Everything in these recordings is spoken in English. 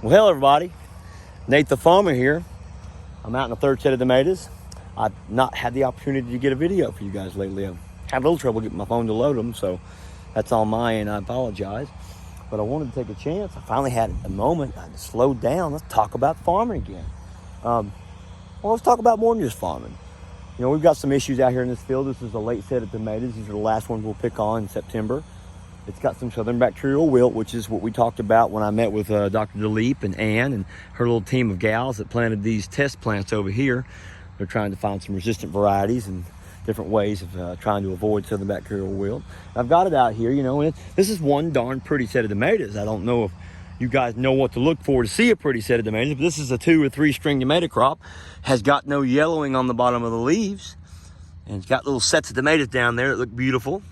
Well, hello everybody. Nate the farmer here. I'm out in the third set of tomatoes. I've not had the opportunity to get a video for you guys lately. I've had a little trouble getting my phone to load them, so that's on my end. I apologize. But I wanted to take a chance. I finally had a moment. I just slowed down. Let's talk about farming again. Well, let's talk about more than just farming. You know, we've got some issues out here in this field. This is a late set of tomatoes. These are the last ones we'll pick on in September. It's got some southern bacterial wilt, which is what we talked about when I met with Dr. DeLeep and Ann and her little team of gals that planted these test plants over here. They're trying to find some resistant varieties and different ways of trying to avoid southern bacterial wilt. I've got it out here, you know, and this is one darn pretty set of tomatoes. I don't know if you guys know what to look for to see a pretty set of tomatoes, but this is a 2 or 3 string tomato crop. Has got no yellowing on the bottom of the leaves, and it's got little sets of tomatoes down there that look beautiful.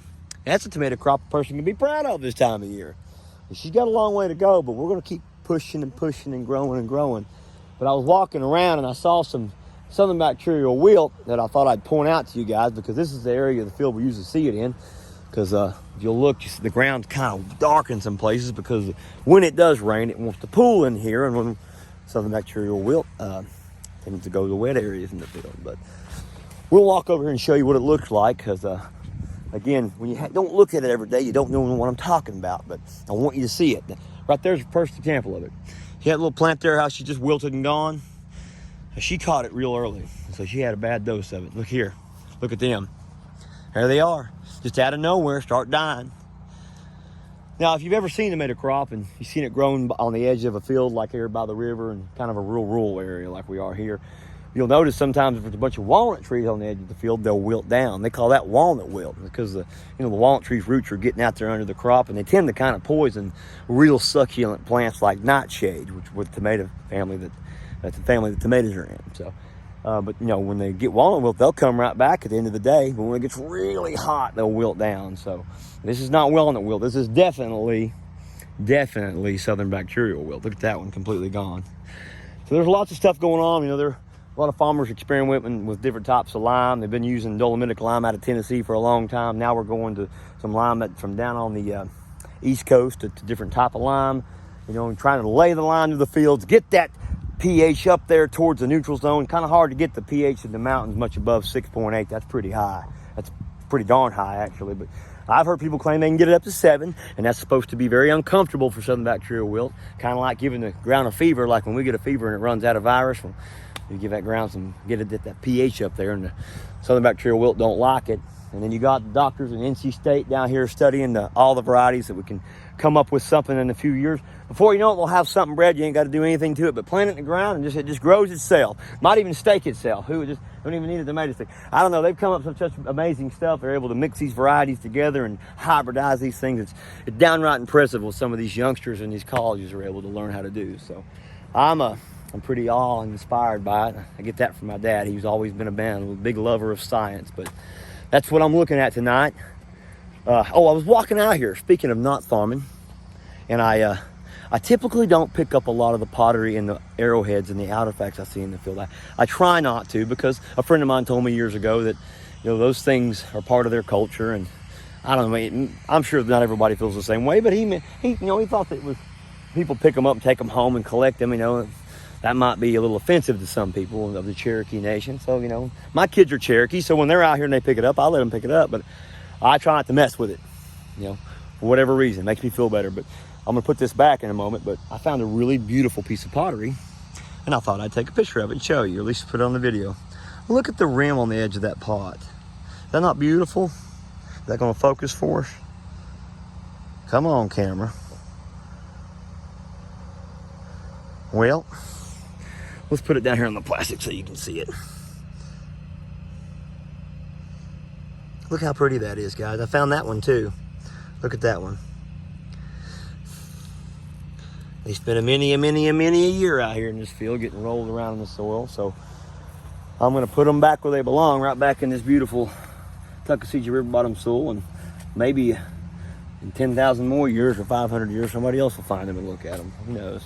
That's a tomato crop a person can be proud of this time of year. And she's got a long way to go, but we're going to keep pushing and pushing and growing and growing. But I was walking around and I saw some southern bacterial wilt that I thought I'd point out to you guys, because this is the area of the field we usually see it in. Because if you'll look, you see the ground's kind of dark in some places, because when it does rain, it wants to pool in here, and when southern bacterial wilt tends to go to the wet areas in the field. But we'll walk over here and show you what it looks like, because again, when you don't look at it every day, you don't know what I'm talking about, but I want you to see it. Right there's the first example of it. See that little plant there, how she just wilted and gone? She caught it real early, so she had a bad dose of it. Look here, look at them. There they are, just out of nowhere, start dying. Now, if you've ever seen a tomato crop and you've seen it growing on the edge of a field like here by the river and kind of a real rural area like we are here, you'll notice sometimes if there's a bunch of walnut trees on the edge of the field, they'll wilt down. They call that walnut wilt, because the walnut tree's roots are getting out there under the crop, and they tend to kind of poison real succulent plants like nightshade, which with tomato family that's the family that tomatoes are in. So, but you know, when they get walnut wilt, they'll come right back at the end of the day. But when it gets really hot, they'll wilt down. So this is not walnut wilt. This is definitely southern bacterial wilt. Look at that one, completely gone. So there's lots of stuff going on. You know, a lot of farmers experimenting with different types of lime. They've been using dolomitic lime out of Tennessee for a long time. Now we're going to some lime from down on the East Coast to different type of lime. You know, and trying to lay the lime to the fields, get that pH up there towards the neutral zone. Kind of hard to get the pH in the mountains much above 6.8. That's pretty high. That's pretty darn high, actually. But I've heard people claim they can get it up to 7, and that's supposed to be very uncomfortable for southern bacterial wilt. Kind of like giving the ground a fever, like when we get a fever and it runs out of virus. Well, you give that ground some, get it at that pH up there, and the southern bacterial wilt don't like it. And then you got the doctors in NC State down here studying all the varieties that we can come up with something in a few years. Before you know it, we'll have something bred. You ain't got to do anything to it but plant it in the ground, and it just grows itself. Might even stake itself. Who just don't even need a tomato stick. I don't know. They've come up with such amazing stuff. They're able to mix these varieties together and hybridize these things. It's downright impressive what some of these youngsters in these colleges are able to learn how to do. So I'm pretty awe-inspired by it. I get that from my dad. He's always been a big lover of science. But that's what I'm looking at tonight. I was walking out here, speaking of not farming, and I typically don't pick up a lot of the pottery and the arrowheads and the artifacts I see in the field. I try not to, because a friend of mine told me years ago that, you know, those things are part of their culture, and I don't know, I'm sure not everybody feels the same way, but he thought that it was, people pick them up and take them home and collect them, you know. That might be a little offensive to some people of the Cherokee Nation. So, you know, my kids are Cherokee, so when they're out here and they pick it up, I let them pick it up, but I try not to mess with it, you know, for whatever reason. It makes me feel better. But I'm going to put this back in a moment, but I found a really beautiful piece of pottery, and I thought I'd take a picture of it and show you, or at least put it on the video. Look at the rim on the edge of that pot. Is that not beautiful? Is that going to focus for us? Come on, camera. Well, let's put it down here on the plastic so you can see it. Look how pretty that is, guys. I found that one too. Look at that one. They spent a many a year out here in this field getting rolled around in the soil. So I'm going to put them back where they belong, right back in this beautiful Tuckasegee River bottom soil. And maybe in 10,000 more years or 500 years, somebody else will find them and look at them. Who knows?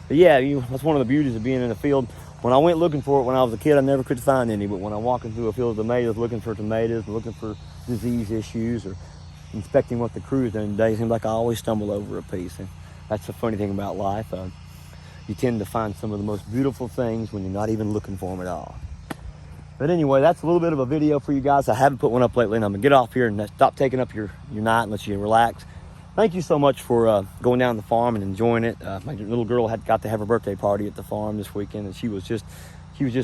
But yeah, that's one of the beauties of being in the field. When I went looking for it when I was a kid, I never could find any. But when I'm walking through a field of tomatoes, looking for disease issues, or inspecting what the crew's done today, it seems like I always stumble over a piece. And that's the funny thing about life. you tend to find some of the most beautiful things when you're not even looking for them at all. But anyway, that's a little bit of a video for you guys. I haven't put one up lately, and I'm gonna get off here and stop taking up your night and let you relax. Thank you so much for going down to the farm and enjoying it. My little girl got to have her birthday party at the farm this weekend, and she was just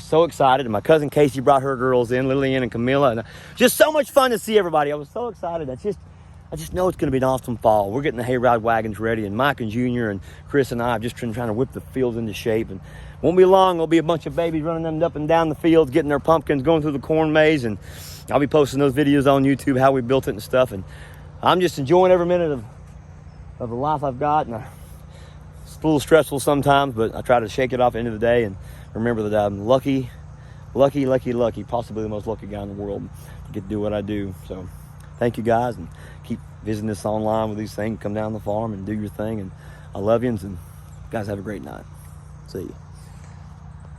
so excited. And my cousin Casey brought her girls in, Lillian and Camilla, and just so much fun to see everybody. I was so excited. I just know it's going to be an awesome fall. We're getting the hayride wagons ready, and Mike and Junior and Chris and I have just been trying to whip the fields into shape. And won't be long, there'll be a bunch of babies running them up and down the fields, getting their pumpkins, going through the corn maze, and I'll be posting those videos on YouTube, how we built it and stuff. And I'm just enjoying every minute of the life I've got. And it's a little stressful sometimes, but I try to shake it off at the end of the day and remember that I'm lucky, possibly the most lucky guy in the world to get to do what I do. So thank you guys, and keep visiting us online with these things. Come down the farm and do your thing, and I love you, and guys have a great night. See you.